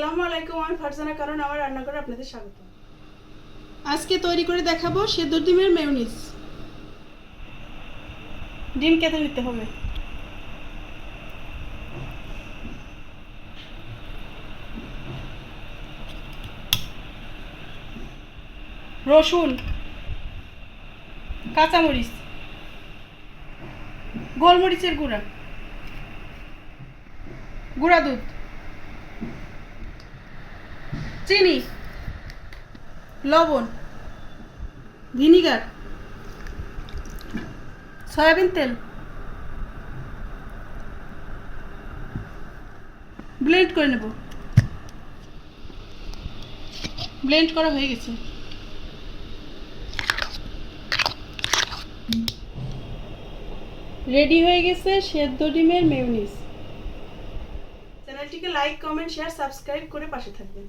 আসসালামু আলাইকুম, আমি ফারজানা কারণ আমার রান্নাঘরে আপনাদের স্বাগত। আজকে তৈরি করে দেখাবো সেদ্ধ ডিমের মেয়োনিজ। ডিম কেটে নিতে হবে। রসুন, কাঁচামরিচ, গোলমরিচের গুঁড়া, গুঁড়া দুধ, চিনি, লবণ, ভিনিগার, সয়াবিন তেল, ব্লেন্ড করে নেব। ব্লেন্ড করা হয়ে গেছে। রেডি হয়ে গেছে সেদ্ধ ডিমের মেয়োনিজ। চ্যানেলটিকে লাইক, কমেন্ট, শেয়ার, সাবস্ক্রাইব করে পাশে থাকবেন।